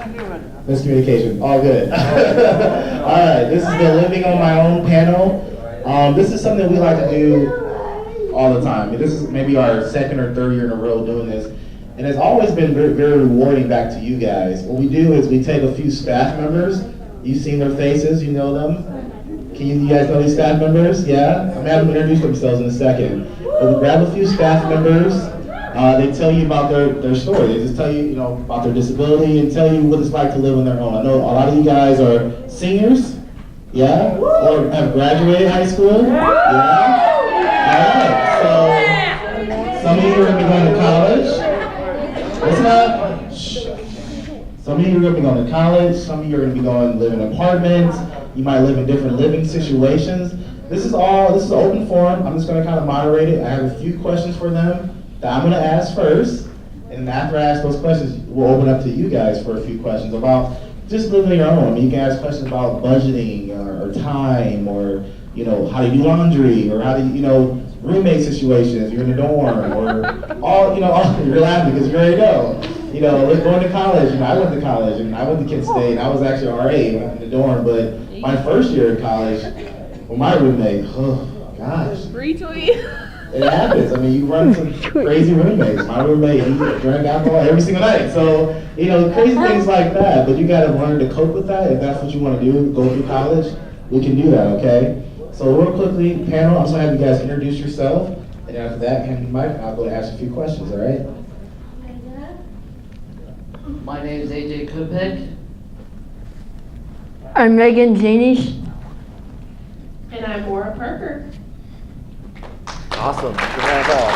Miscommunication. All good. All right. This is the Living on My Own panel. This is something we like to do all the time. This is maybe our second or third year in a row doing this. And it's always been very, very rewarding back to you guys. What we do is we take a few staff members. You've seen their faces. You know them. Can you guys know these staff members? Yeah? I'm going to have them introduce themselves in a second. But we grab a few staff members. They tell you about their story. They just tell you, about their disability and tell you what it's like to live on their own. I know a lot of you guys are seniors, yeah? Or have graduated high school, yeah? All right, so some of you are going to be going to college. Listen up. Shh. Some of you are going to be going to college. Some of you are going to be going to live in apartments. You might live in different living situations. This is an open forum. I'm just going to kind of moderate it. I have a few questions for them that I'm going to ask first, and after I ask those questions, we'll open up to you guys for a few questions about just living your own. I mean, you can ask questions about budgeting or time, or how to do laundry, or how to roommate situations. You're in a dorm, or all you're laughing because you already know. Going to college. I went to college and I went to Kent State. And I was actually RA when I was in the dorm, but my first year of college, well, my roommate, oh gosh. Retweet. It happens. I mean, you run into crazy roommates. My roommate, he drank alcohol every single night. So, crazy things like that. But you got to learn to cope with that. If that's what you want to do, go through college, we can do that, okay? So real quickly, panel, I'm just going to have you guys introduce yourself. And after that, hand me the mic, I'll go to ask a few questions, all right? My name is AJ Kupek. I'm Megan Zanies. And I'm Maura Parker. Awesome. Good hands off.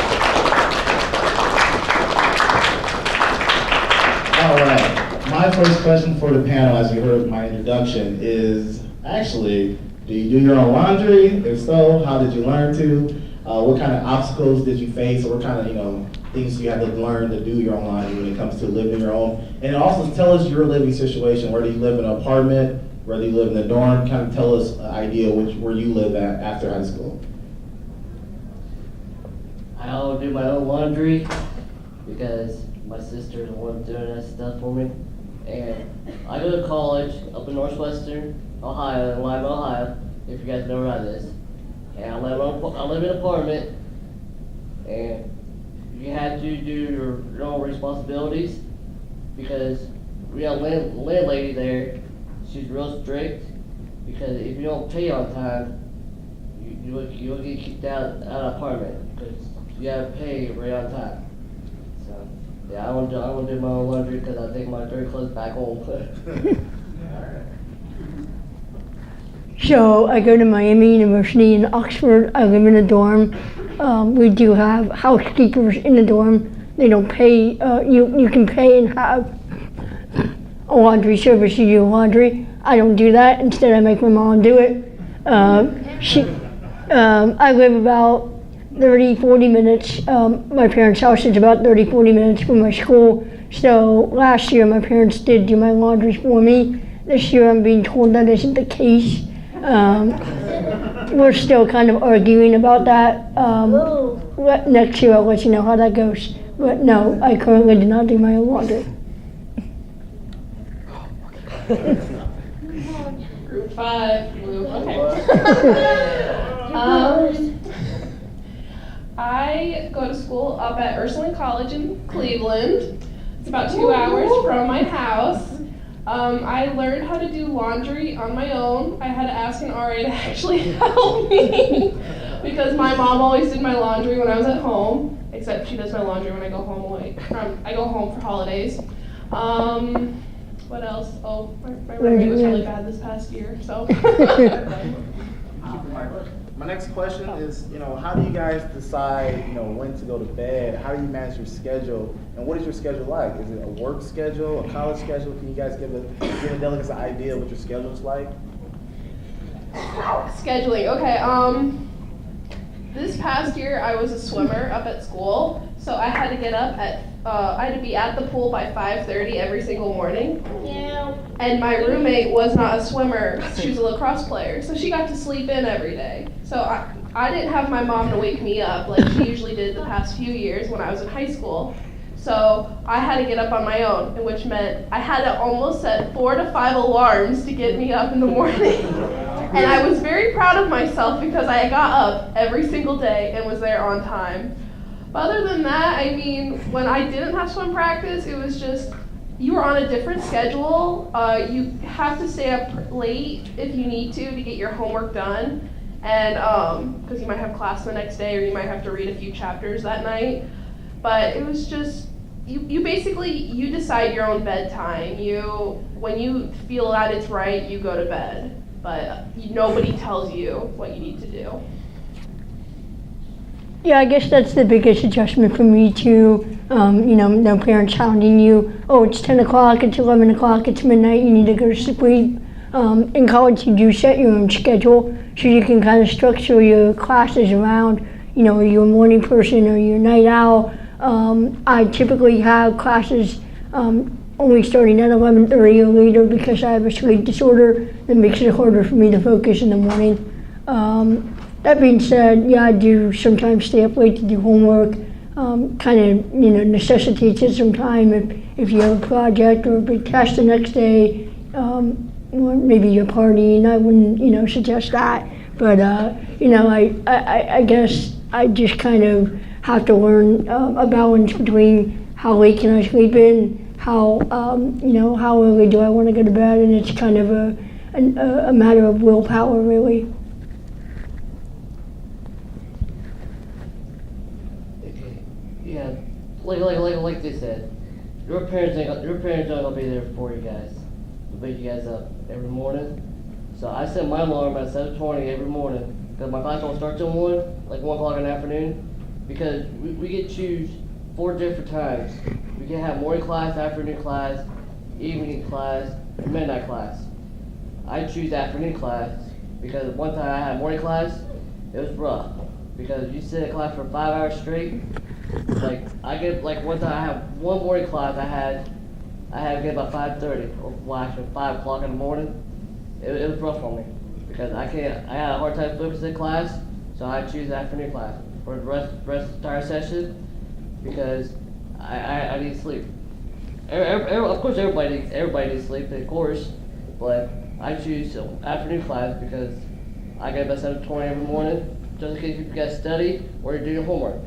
All right. My first question for the panel, as you heard my introduction, is actually, do you do your own laundry? If so, how did you learn to? What kind of obstacles did you face? Or what kind of, things you have to learn to do your own laundry when it comes to living your own? And also tell us your living situation. Whether you live in an apartment, whether you live in a dorm, kind of tell us an idea where you live at after high school. I'll do my own laundry because my sister is the one doing that stuff for me. And I go to college up in Northwestern Ohio, in Lima, Ohio, if you guys know where that is. And I live in an apartment, and you have to do your own responsibilities because we have a landlady there. She's real strict because if you don't pay on time, you'll get kicked out of the apartment because you gotta pay right on time. So yeah, I want to do my own laundry because I take my dirty clothes back home. So I go to Miami University in Oxford. I live in a dorm. We do have housekeepers in the dorm. They don't pay. You can pay and have a laundry service. You do laundry. I don't do that. Instead, I make my mom do it. I live about 30-40 minutes. My parents' house is about 30-40 minutes from my school. So last year, my parents did do my laundry for me. This year, I'm being told that isn't the case. We're still kind of arguing about that. Next year, I'll let you know how that goes. But no, I currently do not do my own laundry. Group 5. Okay. I go to school up at Ursuline College in Cleveland. It's about 2 hours from my house. I learned how to do laundry on my own. I had to ask an RA to actually help me because my mom always did my laundry when I was at home, except she does my laundry when I go home I go home for holidays. What else? Oh, my roommate was really bad this past year, so. My next question is, how do you guys decide, when to go to bed? How do you manage your schedule? And what is your schedule like? Is it a work schedule, a college schedule? Can you guys give the delegates an idea of what your schedule is like? Scheduling, okay. This past year I was a swimmer up at school, so I had to get up at, I had to be at the pool by 5:30 every single morning. Yeah. And my roommate was not a swimmer, she was a lacrosse player, so she got to sleep in every day. So I didn't have my mom to wake me up like she usually did the past few years when I was in high school. So I had to get up on my own, which meant I had to almost set 4 to 5 alarms to get me up in the morning. And I was very proud of myself because I got up every single day and was there on time. But other than that, I mean, when I didn't have swim practice, it was just, you were on a different schedule. You have to stay up late if you need to get your homework done. And because you might have class the next day or you might have to read a few chapters that night. But it was just, you basically, you decide your own bedtime. When you feel that it's right, you go to bed. But nobody tells you what you need to do. Yeah, I guess that's the biggest adjustment for me too. No parents hounding you. Oh, it's 10 o'clock, it's 11 o'clock, it's midnight, you need to go to sleep. In college, you do set your own schedule, so you can kind of structure your classes around, are you a morning person or are you a night owl? I typically have classes only starting at 11:30 or later because I have a sleep disorder that makes it harder for me to focus in the morning. That being said, yeah, I do sometimes stay up late to do homework. Kind of, necessitates it some time if you have a project or a big test the next day, or maybe you're partying. I wouldn't, suggest that. But, I guess I just kind of have to learn a balance between how late can I sleep in, how early do I want to go to bed, and it's kind of a matter of willpower, really. Yeah, like they said, your parents aren't gonna be there for you guys. They'll wake you guys up every morning. So I set my alarm at 7:20 every morning because my class don't start till 1 o'clock in the afternoon. Because we get to choose 4 different times. We can have morning class, afternoon class, evening class, and midnight class. I choose afternoon class because one time I had morning class, it was rough because you sit in class for 5 hours straight. One time I had one morning class I had to get about 5:30 or actually 5 o'clock in the morning. It was rough for me because I had a hard time focusing in class, so I choose afternoon class for the rest of the entire session because I need sleep. Of course everybody needs sleep, of course, but I choose afternoon class because I get up at 7:20 every morning just in case you guys study or you're doing homework.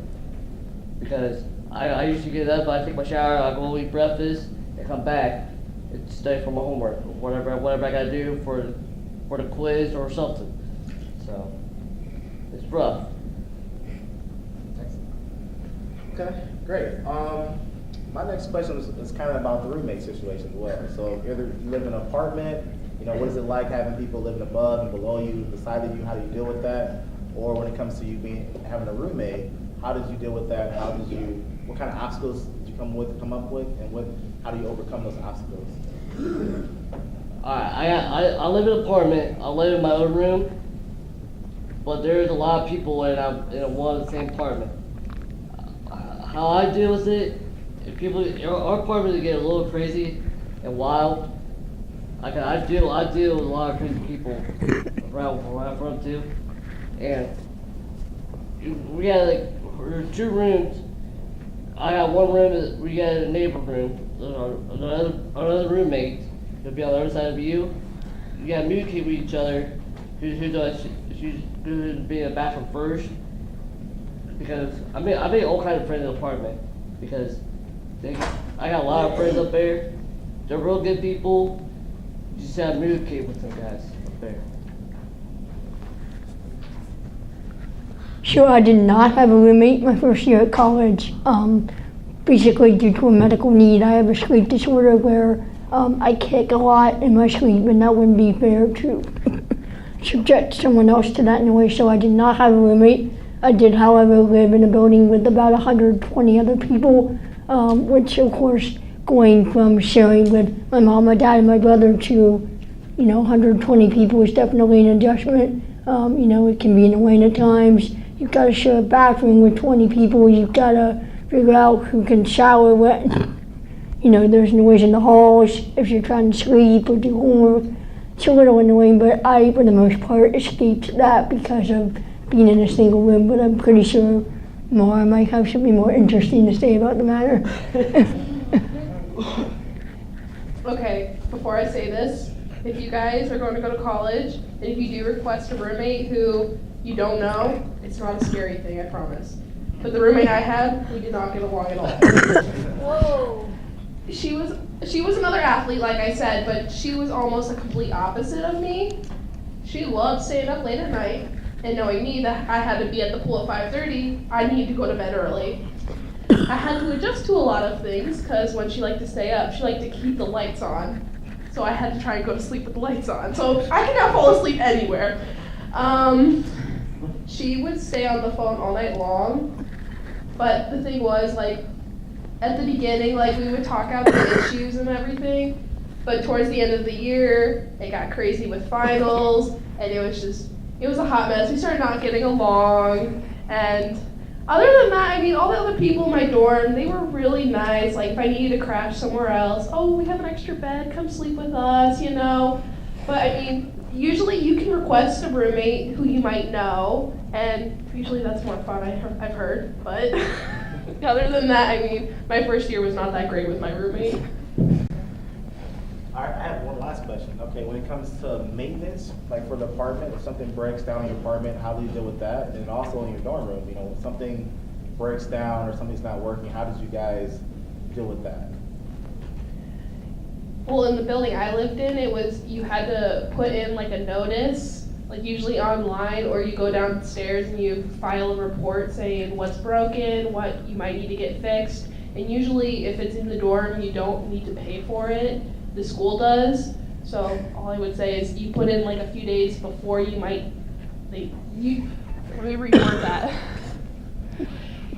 Because I usually get up, I take my shower, I go eat breakfast, and come back and study for my homework, or whatever I gotta do for the quiz or something. So it's rough. Okay, great. My next question is kind of about the roommate situation as well. So either you live in an apartment, what is it like having people living above and below you, beside of you? How do you deal with that? Or when it comes to you having a roommate, how did you deal with that? What kind of obstacles did you come up with, and how do you overcome those obstacles? I live in an apartment. I live in my own room, but there's a lot of people in one and the same apartment. How I deal with it, our apartment get a little crazy and wild. I deal with a lot of crazy people around where I'm from too, and we got there's 2 rooms. I got one room that we got a neighbor room. Another roommate will be on the other side of you. You gotta communicate with each other. Who's going to be in the bathroom first? Because I made all kinds of friends in the apartment because I got a lot of friends up there. They're real good people. You just gotta communicate with them guys up there. Sure, I did not have a roommate my first year at college. Basically due to a medical need. I have a sleep disorder where I kick a lot in my sleep, and that wouldn't be fair to subject someone else to that noise, so I did not have a roommate. I did, however, live in a building with about 120 other people, which of course, going from sharing with my mom, my dad, and my brother to, 120 people is definitely an adjustment. It can be annoying at times. You've got to share a bathroom with 20 people. You've got to figure out who can shower when, there's noise in the halls if you're trying to sleep or do homework. It's a little annoying, but I, for the most part, escaped that because of being in a single room. But I'm pretty sure more. I might have something more interesting to say about the matter. Okay, before I say this, if you guys are going to go to college, and if you do request a roommate who you don't know, it's not a scary thing, I promise. But the roommate I had, we did not get along at all. Whoa. She was another athlete, like I said, but she was almost a complete opposite of me. She loved staying up late at night, and knowing me that I had to be at the pool at 5:30, I needed to go to bed early. I had to adjust to a lot of things, because when she liked to stay up, she liked to keep the lights on. So I had to try and go to sleep with the lights on. So I could not fall asleep anywhere. She would stay on the phone all night long. But the thing was, like, at the beginning, like, we would talk out the issues and everything. But towards the end of the year, it got crazy with finals, and it was a hot mess. We started not getting along, and other than that, I mean, all the other people in my dorm, they were really nice. Like, if I needed to crash somewhere else, oh, we have an extra bed, come sleep with us, you know. But I mean, usually you can request a roommate who you might know, and usually that's more fun, I've heard. But other than that, I mean, my first year was not that great with my roommate. All right, I have one last question. Okay, when it comes to maintenance, like for the apartment, if something breaks down in your apartment, how do you deal with that? And also in your dorm room, you know, if something breaks down or something's not working, how did you guys deal with that? Well, in the building I lived in, it was, you had to put in like a notice, like usually online, or you go downstairs and you file a report saying what's broken, what you might need to get fixed. And usually if it's in the dorm, you don't need to pay for it. The school does. So all I would say is you put in like a few days before you might, let me reword that.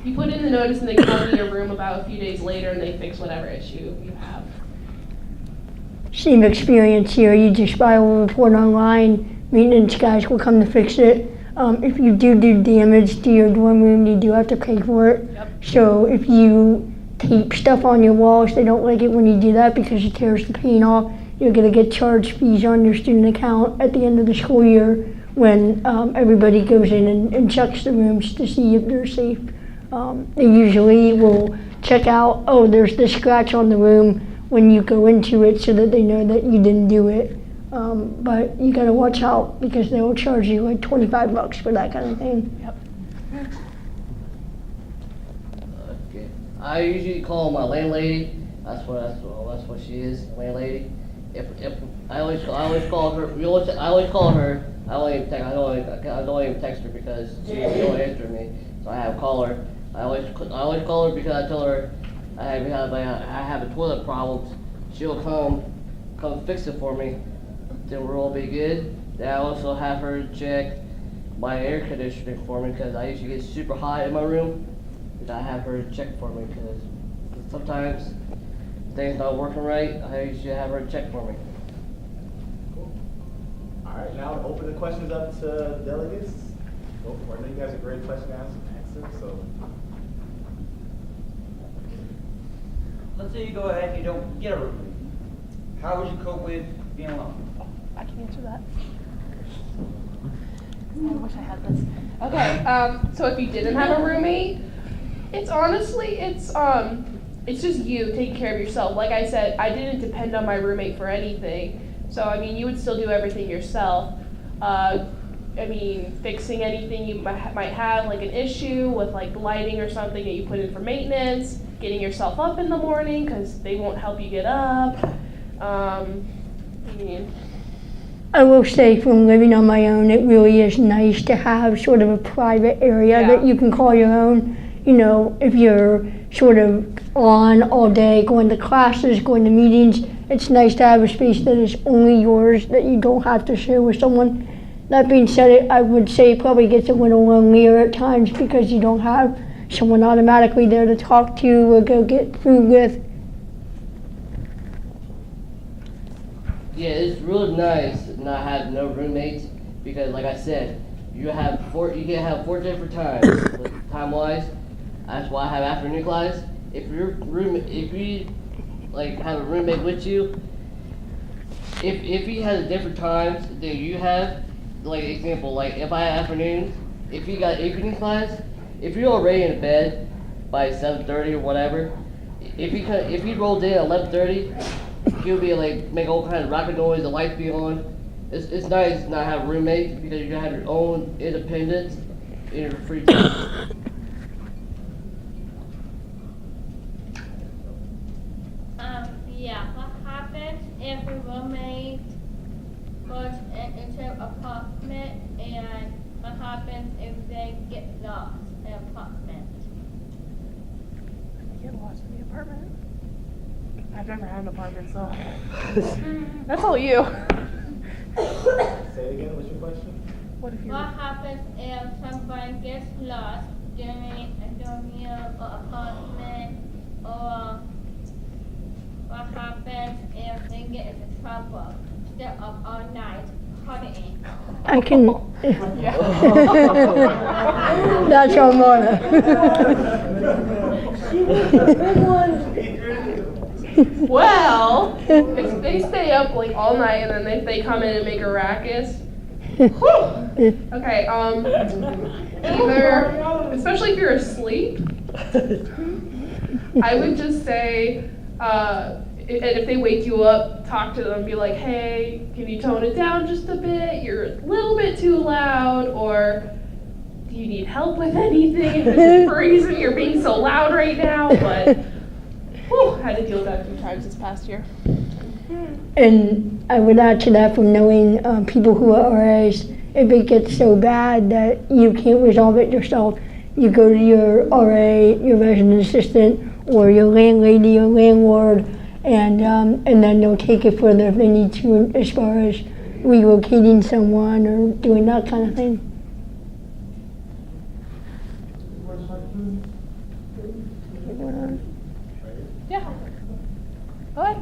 You put in the notice and they come to your room about a few days later and they fix whatever issue you have. Same experience here. You just file a report online. Maintenance guys will come to fix it. If you do damage to your dorm room, you do have to pay for it. Yep. So if you tape stuff on your walls, they don't like it when you do that because it tears the paint off. You're going to get charged fees on your student account at the end of the school year when everybody goes in and checks the rooms to see if they're safe. They usually will check out, oh, there's this scratch on the room when you go into it so that they know that you didn't do it. But you got to watch out because they will charge you like $25 for that kind of thing. Yep. Okay. I usually call my landlady. That's what she is, landlady. If I always call her. I always call her. I don't even text her because she don't answer me. So I have call her. I always call her because I tell her I have a toilet problem. She'll come fix it for me. Then we'll all be good. Then I also have her check my air conditioning for me because I usually get super hot in my room. And I have her check for me because sometimes things not working right. I usually have her check for me. Cool. All right, now I'll open the questions up to delegates. Go for it. I know you guys are great question answers, so. Let's say you go ahead and you don't get a roommate. How would you cope with being alone? I can answer that. I wish I had this. Okay, so if you didn't have a roommate, it's just you taking care of yourself. Like I said, I didn't depend on my roommate for anything. So, I mean, you would still do everything yourself. I mean, fixing anything you might have, like an issue with like lighting or something that you put in for maintenance, getting yourself up in the morning because they won't help you get up. I will say from living on my own, it really is nice to have sort of a private area that you can call your own. You know, if you're sort of on all day, going to classes, going to meetings, it's nice to have a space that is only yours, that you don't have to share with someone. That being said, I would say it probably gets a little lonelier at times because you don't have someone automatically there to talk to or go get food with. Yeah, it's really nice not having no roommates because, like I said, you can have 4 different times time-wise. That's why I have afternoon class. If you like have a roommate with you, if he has different times than you have, like example, like if I have afternoons, if you got evening class, if you're already in bed by 7:30 or whatever, if he rolled in at 11:30, he'll be like make all kind of rocket noise, the lights be on. It's nice not have roommates because you have your own independence in your free time. Yeah, what happens if a roommate goes into an apartment, and what happens if they get lost in an apartment? Get lost in the apartment. I've never had an apartment, so that's all you. Say it again, what's your question? What if you? What happens if someone gets lost during your apartment, or what happens if they get into trouble? They're up all night partying. I can. That's your mother. Well, if they stay up like all night and then if they come in and make a ruckus. Whew. Okay, either, especially if you're asleep, I would just say, if they wake you up, talk to them, be like, hey, can you tone it down just a bit? You're a little bit too loud, or do you need help with anything? If it's for a reason you're being so loud right now, but whew, I had to deal with that a few times this past year. And I would add to that from knowing people who are RAs, if it gets so bad that you can't resolve it yourself, you go to your RA, your resident assistant, or your landlady or landlord, and then they'll take it further if they need to, as far as relocating someone or doing that kind of thing. Yeah. What?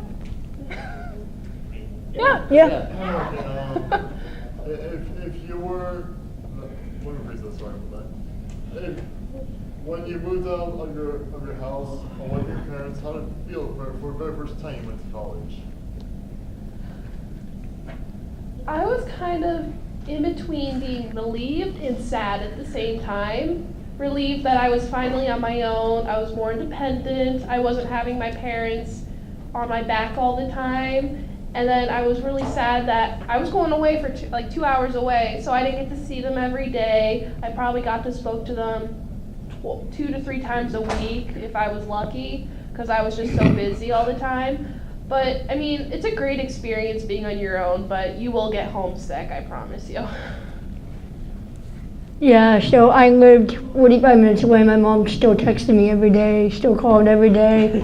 Yeah. Yeah. If you were, let me rephrase that, sorry about that. When you moved out of your house with your parents, how did it feel for the very first time you went to college? I was kind of in between being relieved and sad at the same time. Relieved that I was finally on my own, I was more independent, I wasn't having my parents on my back all the time. And then I was really sad that I was going away for 2 hours away, so I didn't get to see them every day. I probably got to spoke to them 2 to 3 times a week if I was lucky, because I was just so busy all the time. But I mean, it's a great experience being on your own, but you will get homesick, I promise you. Yeah, so I lived 45 minutes away. My mom still texted me every day, still called every day.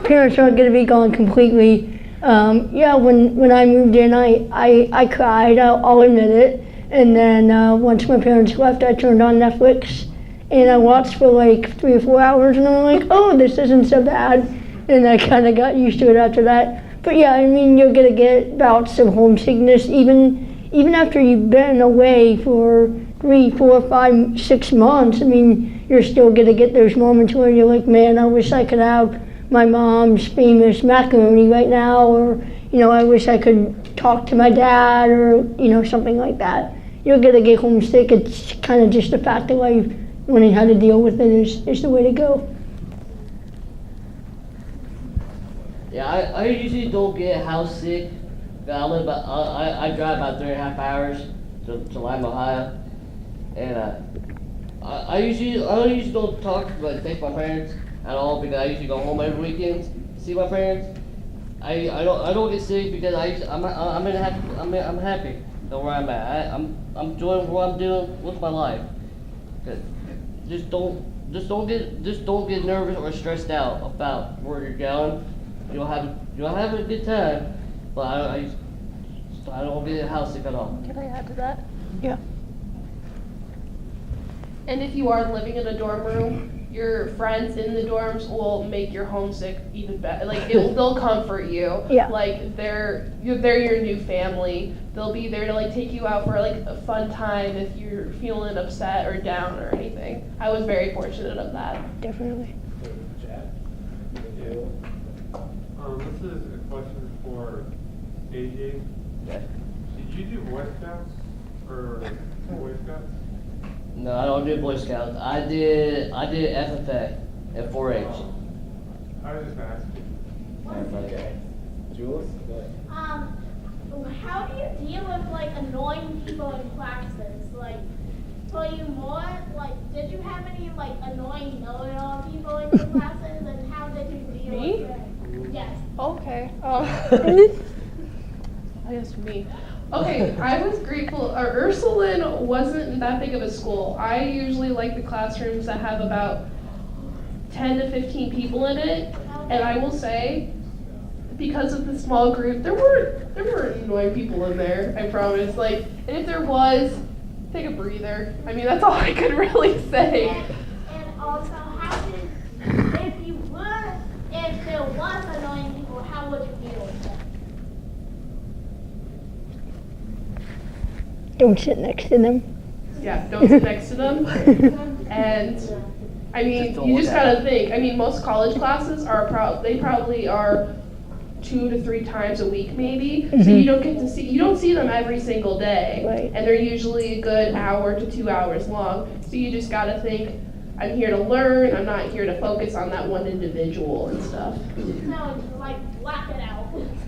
Parents aren't going to be gone completely. Yeah, when I moved in, I cried, I'll admit it. And then once my parents left, I turned on Netflix and I watched for like 3 or 4 hours, and I'm like, oh, this isn't so bad. And I kind of got used to it after that. But yeah, I mean, you're going to get bouts of homesickness even after you've been away for 3, 4, 5, 6 months. I mean, you're still going to get those moments where you're like, man, I wish I could have my mom's famous macaroni right now, or, you know, I wish I could talk to my dad, or, you know, something like that. You're going to get homesick. It's kind of just a fact of life. Learning how to deal with it is the way to go. Yeah, I usually don't get house sick. I drive about 3.5 hours to Lima, Ohio, and I usually don't talk, like, text my parents at all, because I usually go home every weekend, see my parents. I don't get sick because I'm happy where I'm at. I'm enjoying what I'm doing with my life. Just don't get nervous or stressed out about where you're going. You'll have a good time, but I don't get house sick at all. Can I add to that? Yeah. And if you are living in a dorm room, your friends in the dorms will make your homesick even better. Like, they'll comfort you. Yeah. Like, they're your new family. They'll be there to like take you out for like a fun time if you're feeling upset or down or anything. I was very fortunate of that. Definitely. This is a question for AJ. Yeah. Did you do Boy Scouts or Boy Scouts? No, I don't do Boy Scouts. I did FFA and 4-H. I was just asking. Okay. Jules? Go ahead. How do you deal with like annoying people in classes? Like, were you more like, did you have any like annoying know-it-all people in your classes, and how did you deal Me? with them? Yes. Okay. I guess for me. Okay, I was grateful. Ursuline wasn't that big of a school. I usually like the classrooms that have about 10 to 15 people in it, and I will say, because of the small group, there weren't annoying people in there. I promise. Like, and if there was, take a breather. I mean, that's all I could really say. And also, if there was annoying people, how would you deal with them? Don't sit next to them. Yeah, don't sit next to them. And I mean, you just gotta think. I mean, most college classes are probably are 2 to 3 times a week, maybe. So you don't see them every single day, Right. and they're usually a good hour to 2 hours long. So you just gotta think, I'm here to learn. I'm not here to focus on that one individual and stuff. So, like, black it out.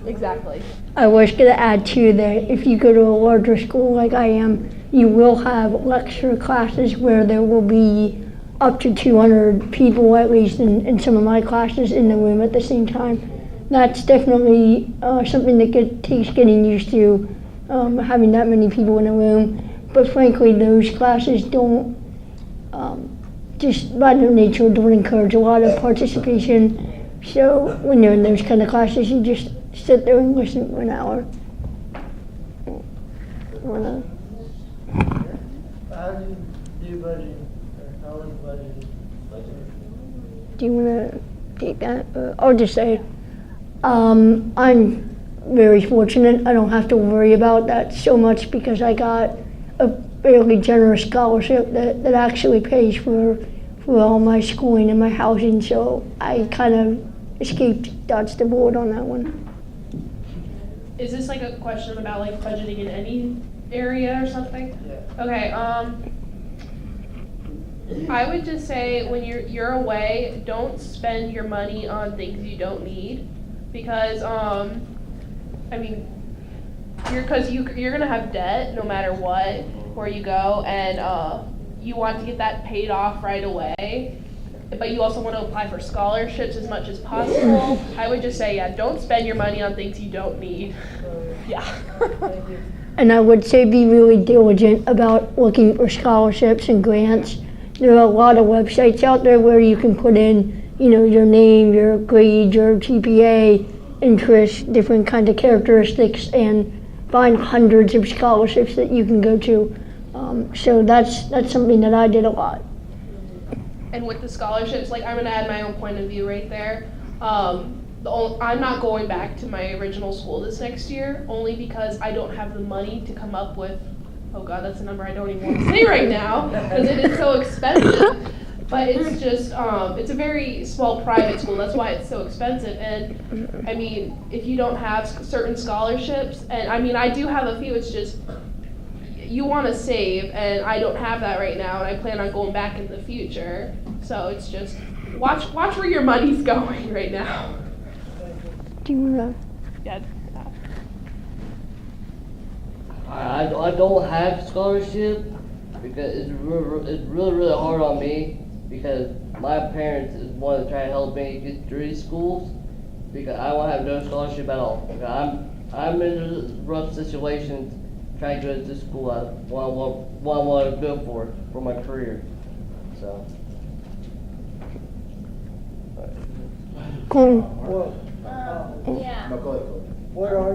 Exactly. I was going to add too that if you go to a larger school like I am, you will have lecture classes where there will be up to 200 people, at least in some of my classes, in the room at the same time. That's definitely something that takes getting used to, having that many people in a room. But frankly, those classes don't, just by their nature, don't encourage a lot of participation. So when you're in those kind of classes, you just sit there and listen for an hour. How do you do budgeting, or how is budgeting? Do you want to take that? I'll just say, I'm very fortunate. I don't have to worry about that so much because I got a fairly generous scholarship that actually pays for all my schooling and my housing, so I kind of dodged the bullet on that one. Is this like a question about like budgeting in any area or something? Yeah. Okay, I would just say when you're away, don't spend your money on things you don't need, because I mean, you're gonna have debt no matter what where you go, and you want to get that paid off right away. But you also want to apply for scholarships as much as possible. I would just say, yeah, don't spend your money on things you don't need. Yeah. Thank you. And I would say be really diligent about looking for scholarships and grants. There are a lot of websites out there where you can put in, your name, your grade, your GPA, interests, different kinds of characteristics, and find hundreds of scholarships that you can go to. So that's something that I did a lot. And with the scholarships, like, I'm gonna add my own point of view right there. I'm not going back to my original school this next year, only because I don't have the money to come up with, oh God, that's a number I don't even want to say right now, because it is so expensive. But it's just, it's a very small private school, that's why it's so expensive. And I mean, if you don't have certain scholarships, and I mean, I do have a few, it's just, you want to save, and I don't have that right now, and I plan on going back in the future. So it's just, watch where your money's going right now. Do you want to? Yeah. I don't have scholarship because it's really hard on me, because my parents want to try to help me get through these schools, because I won't have no scholarship at all. I'm in a rough situation trying to go to the school I want to go for my career. So. Cool. Well, Yeah. No, go ahead. what are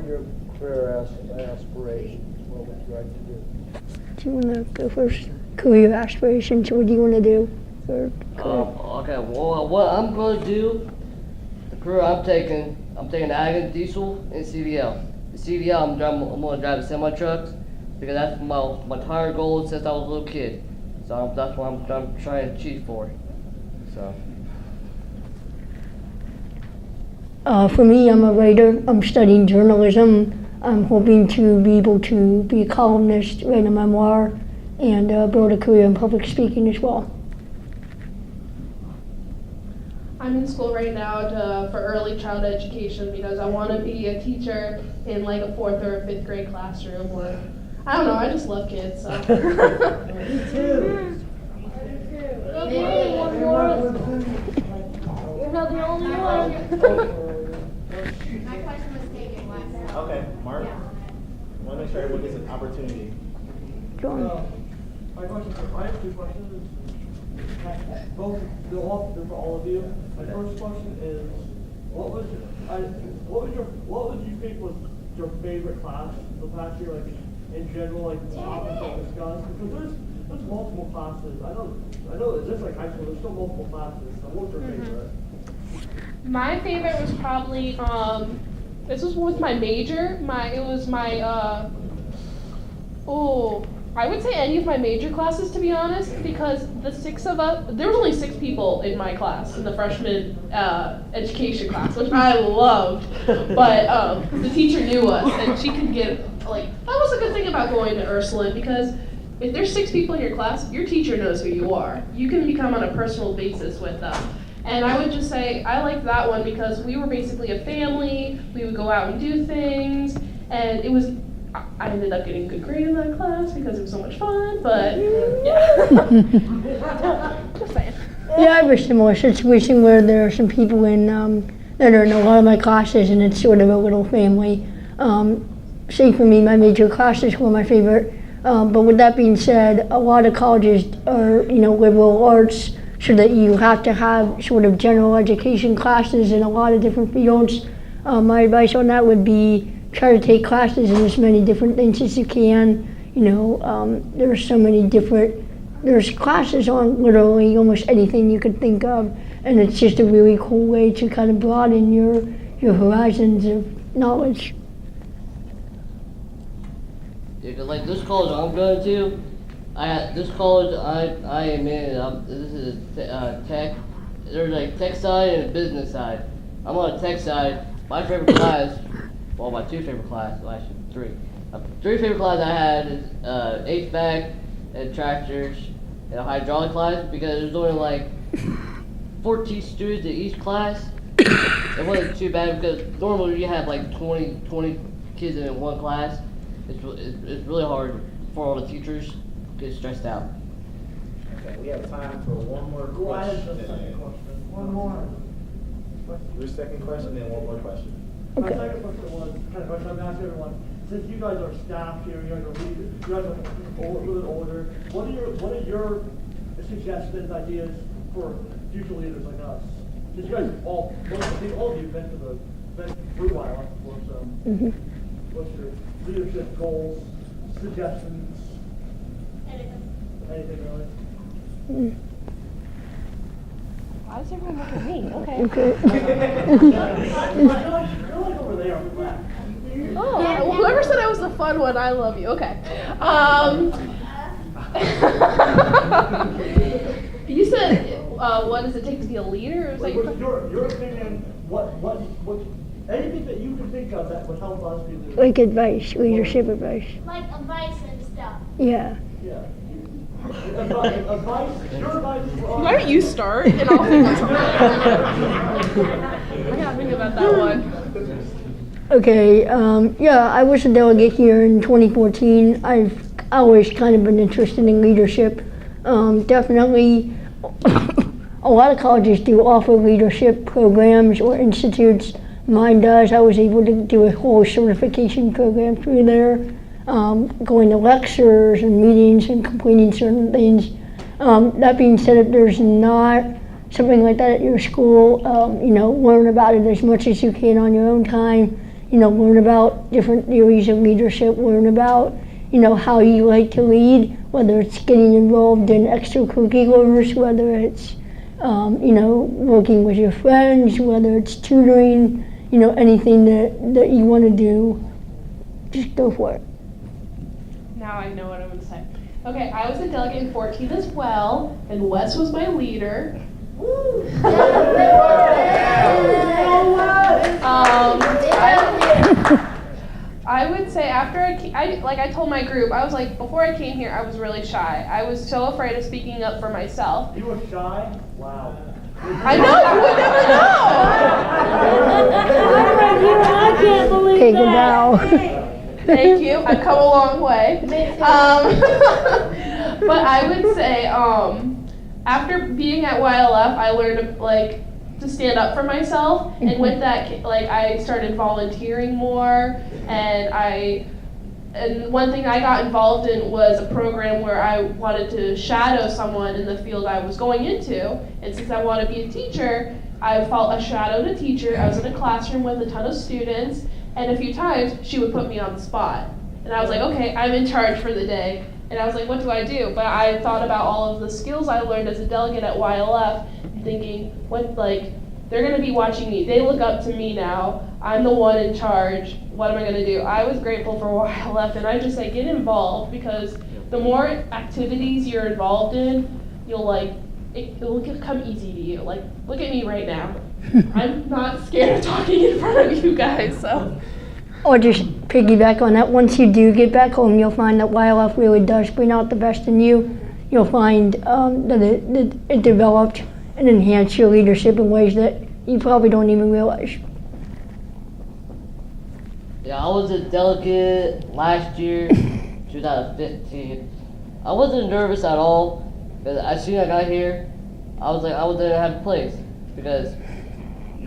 your career aspirations? What would you like to do? Do you want to go first? Career aspirations. What do you want to do? Okay. Well, what I'm going to do, the career I'm taking ag, diesel, and CDL. The CDL, I'm going to drive semi trucks, because that's my entire goal since I was a little kid. So that's what I'm trying to achieve for. So. For me, I'm a writer. I'm studying journalism. I'm hoping to be able to be a columnist, write a memoir, and build a career in public speaking as well. I'm in school right now for early childhood education because I want to be a teacher in like a 4th or a 5th grade classroom, or I don't know, I just love kids. So. Me too. Okay, one more. You're not the only one. My question was taken last time. Okay, Mark. Yeah. I want to make sure everyone gets an opportunity. John. My question, I have two questions. Both, they're all for all of you. My first question is, what would you think was your favorite class the past year, like in general, like topics to discuss? Because there's multiple classes. I know it's just like high school. There's still multiple classes. So what's your favorite? My favorite was probably this was with my major. I would say any of my major classes, to be honest, because the 6 of us, there was only 6 people in my class, in the freshman education class, which I loved. But the teacher knew us, and she could get, like, that was a good thing about going to Ursuline, because if there's 6 people in your class, your teacher knows who you are. You can become on a personal basis with them. And I would just say, I liked that one because we were basically a family, we would go out and do things, and it was, I ended up getting a good grade in that class because it was so much fun, but yeah. Just saying. Yeah, I have a similar situation where there are some people in that are in a lot of my classes, and it's sort of a little family. Say for me, my major classes were my favorite. But with that being said, a lot of colleges are, liberal arts, so that you have to have sort of general education classes in a lot of different fields. My advice on that would be try to take classes in as many different things as you can. There's so many there's classes on literally almost anything you could think of, and it's just a really cool way to kind of broaden your horizons of knowledge. Yeah, 'cause like this college I'm going to, I am in, this is tech, there's like tech side and a business side. I'm on the tech side. My favorite class, well, my 2 favorite classes, well, actually 3. 3 favorite classes I had is HVAC and tractors and a hydraulic class, because there's only like 14 students in each class. It wasn't too bad because normally you have like 20 kids in one class. It's really hard for all the teachers to get stressed out. Okay, we have time for one more question. One more. Your second question, then one more question. My second question was kind of question I'm asking everyone. Since you guys are staff here, you guys are leaders, you guys are a little bit older. What are your suggestions, ideas for future leaders like us? Because you guys all of you have been through a while, so what's your leadership goals, suggestions? Anything really? Why does everyone look at me? Okay. You're like over there on the left. Oh, well, whoever said I was the fun one, I love you. Okay. You said, what does it take to be a leader? Or What's your opinion? What anything that you can think of that would help us be leaders? Like advice, leadership advice. Like advice and stuff. Yeah. Yeah. Advice. Your advice for us. Why don't you start and I'll think of something? I gotta think about that one. Okay, I was a delegate here in 2014. I've always kind of been interested in leadership. Definitely, a lot of colleges do offer leadership programs or institutes. Mine does. I was able to do a whole certification program through there, going to lectures and meetings and completing certain things. That being said, if there's not something like that at your school, learn about it as much as you can on your own time. Learn about different theories of leadership, learn about, how you like to lead, whether it's getting involved in extracurriculars, whether it's, working with your friends, whether it's tutoring, anything that you want to do, just go for it. Now I know what I'm going to say. Okay, I was a delegate in 14 as well, and Wes was my leader. I would say after I told my group, I was like, before I came here, I was really shy. I was so afraid of speaking up for myself. You were shy? Wow. I know, you would never know. I can't believe Take it that. down. Thank you. I've come a long way. But I would say, after being at YLF, I learned like to stand up for myself, and with that, like I started volunteering more, and one thing I got involved in was a program where I wanted to shadow someone in the field I was going into, and since I want to be a teacher, I shadowed a teacher. I was in a classroom with a ton of students, and a few times she would put me on the spot, and I was like, okay, I'm in charge for the day. And I was like, what do I do? But I thought about all of the skills I learned as a delegate at YLF, thinking, they're going to be watching me. They look up to me now. I'm the one in charge. What am I going to do? I was grateful for YLF, and I just say get involved, because the more activities you're involved in, it will come easy to you. Like, look at me right now. I'm not scared of talking in front of you guys, so. Or just piggyback on that, once you do get back home, you'll find that YLF really does bring out the best in you. You'll find that it developed and enhanced your leadership in ways that you probably don't even realize. Yeah, I was a delegate last year, 2015. I wasn't nervous at all, because as soon as I got here, I was like, I was gonna have a place, because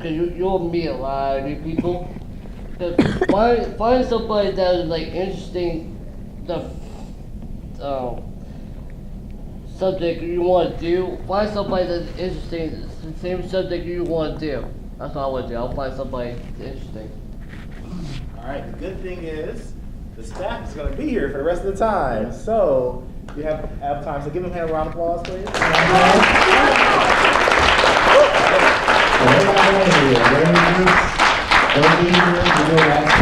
you'll meet a lot of new people. Find somebody that is like interesting, the subject you want to do. Find somebody that's interesting, the same subject you want to do. That's what I would do. I'll find somebody interesting. All right, the good thing is the staff is going to be here for the rest of the time. So you have time. So give them a round of applause, please. Don't be here. We're doing